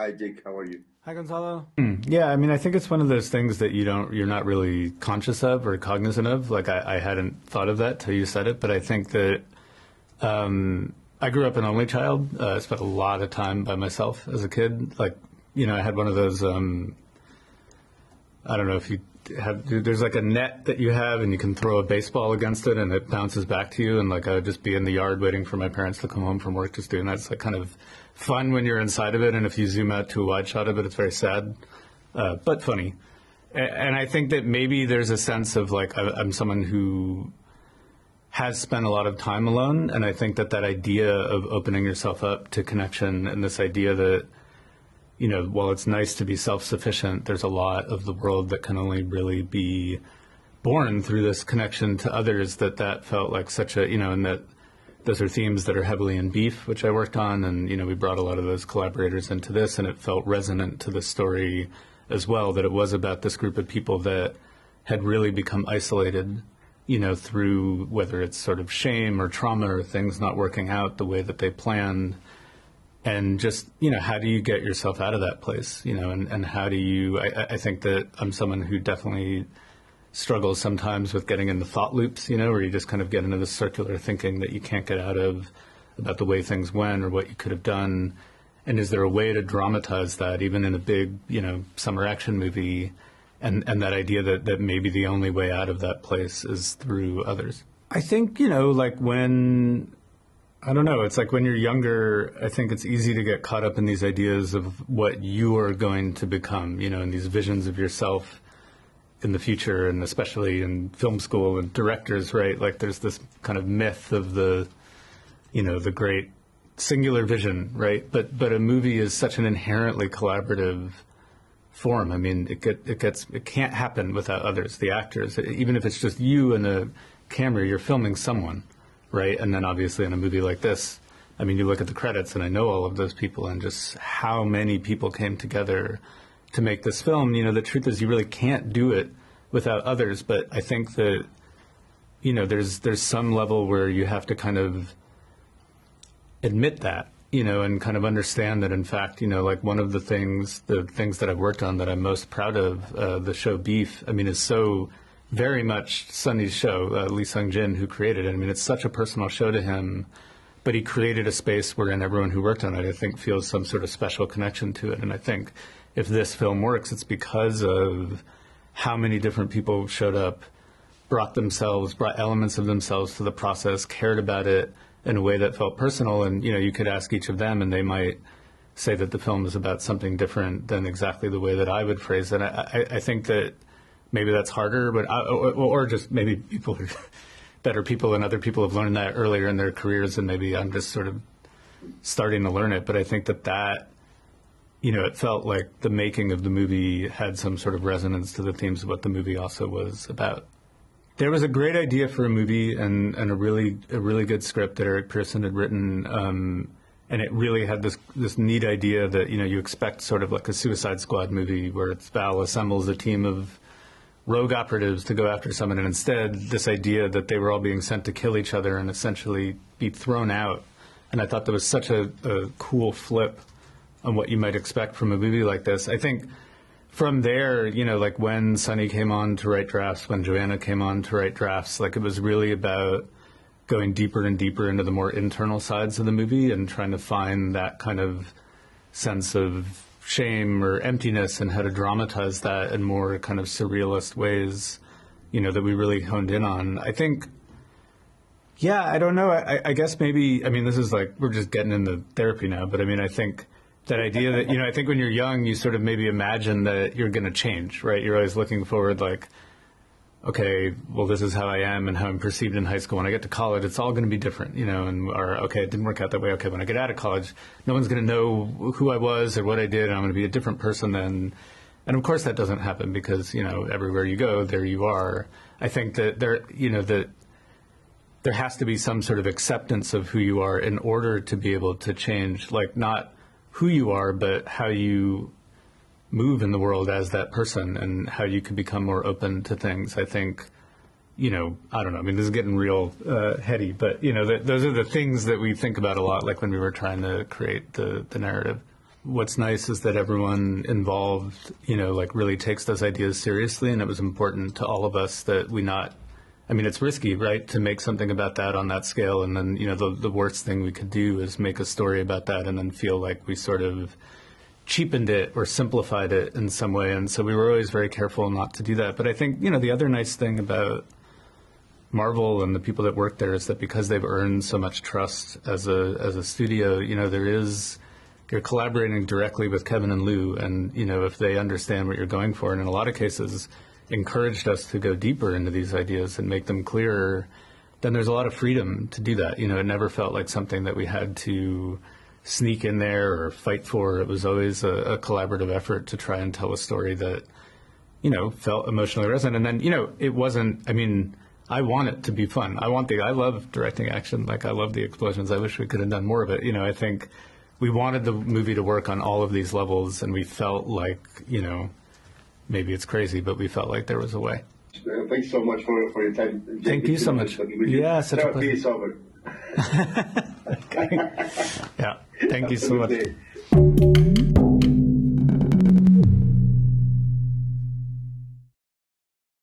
Hi, Jake. How are you? Hi, Gonzalo. Yeah, I mean, I think it's one of those things that you're not really conscious of or cognizant of. Like, I hadn't thought of that till you said it, but I think that I grew up an only child. I spent a lot of time by myself as a kid. Like, I had one of those, I don't know if you have, there's like a net that you have and you can throw a baseball against it and it bounces back to you. And like, I would just be in the yard waiting for my parents to come home from work, just doing that. It's like kind of fun when you're inside of it. And if you zoom out to a wide shot of it, it's very sad, but funny. And I think that maybe there's a sense of like, I'm someone who has spent a lot of time alone. And I think that idea of opening yourself up to connection and this idea that, while it's nice to be self-sufficient, there's a lot of the world that can only really be born through this connection to others, that felt like such a, and that those are themes that are heavily in Beef, which I worked on. And, we brought a lot of those collaborators into this, and it felt resonant to the story as well, that it was about this group of people that had really become isolated, through whether it's sort of shame or trauma or things not working out the way that they planned. And just, how do you get yourself out of that place, and how do you, I think that I'm someone who definitely struggles sometimes with getting into thought loops, where you just kind of get into this circular thinking that you can't get out of about the way things went or what you could have done. And is there a way to dramatize that even in a big, summer action movie? And that idea that maybe the only way out of that place is through others. I think, like I don't know, it's like when you're younger, I think it's easy to get caught up in these ideas of what you are going to become, and these visions of yourself in the future, and especially in film school and directors, right? Like there's this kind of myth of the great singular vision, right? But a movie is such an inherently collaborative form. I mean, it can't happen without others, the actors. Even if it's just you and a camera, you're filming someone. Right. And then obviously in a movie like this, I mean, you look at the credits and I know all of those people and just how many people came together to make this film. The truth is you really can't do it without others. But I think that, there's some level where you have to kind of admit that, and kind of understand that, in fact, like one of the things that I've worked on that I'm most proud of, the show Beef, I mean, is so very much Sunny's show, Lee Sung-jin, who created it. I mean, it's such a personal show to him, but he created a space wherein everyone who worked on it, I think, feels some sort of special connection to it. And I think if this film works, it's because of how many different people showed up, brought elements of themselves to the process, cared about it in a way that felt personal. And, you could ask each of them and they might say that the film is about something different than exactly the way that I would phrase it. I think that maybe that's harder, but or just maybe people are better people and other people have learned that earlier in their careers, and maybe I'm just sort of starting to learn it. But I think that it felt like the making of the movie had some sort of resonance to the themes of what the movie also was about. There was a great idea for a movie and a really good script that Eric Pearson had written, and it really had this neat idea that you expect sort of like a Suicide Squad movie where Val assembles a team of rogue operatives to go after someone, and instead this idea that they were all being sent to kill each other and essentially be thrown out. And I thought that was such a cool flip on what you might expect from a movie like this. I think from there, like when Sunny came on to write drafts, when Joanna came on to write drafts, like it was really about going deeper and deeper into the more internal sides of the movie and trying to find that kind of sense of shame or emptiness and how to dramatize that in more kind of surrealist ways, that we really honed in on. I think, I don't know. I guess maybe, I mean, this is like, we're just getting into therapy now, but I mean, I think that idea that, I think when you're young, you sort of maybe imagine that you're going to change, right? You're always looking forward like, okay, well, this is how I am and how I'm perceived in high school. When I get to college, it's all going to be different, or, okay, it didn't work out that way. Okay, when I get out of college, no one's going to know who I was or what I did, and I'm going to be a different person then. And of course that doesn't happen because, everywhere you go, there you are. I think that that there has to be some sort of acceptance of who you are in order to be able to change, like not who you are, but how you move in the world as that person and how you can become more open to things. I think, I don't know. I mean, this is getting real heady, but, those are the things that we think about a lot, like when we were trying to create the narrative. what's nice is that everyone involved, like really takes those ideas seriously, and it was important to all of us that it's risky, right, to make something about that on that scale, and then, the worst thing we could do is make a story about that and then feel like we sort of cheapened it or simplified it in some way, and so we were always very careful not to do that. But I think, the other nice thing about Marvel and the people that work there is that because they've earned so much trust as a studio, you're collaborating directly with Kevin and Lou, and if they understand what you're going for, and in a lot of cases encouraged us to go deeper into these ideas and make them clearer, then there's a lot of freedom to do that. It never felt like something that we had to sneak in there or fight for. It was always a collaborative effort to try and tell a story that felt emotionally resonant. And then it wasn't. I want it to be fun. I love directing action. Like, I love the explosions. I wish we could have done more of it. I think we wanted the movie to work on all of these levels, and we felt like, maybe it's crazy, but we felt like there was a way. Thanks so much for your time, Jake. Thank you so much. Yeah, such a pleasure. Peace over. Yeah, thank you so much.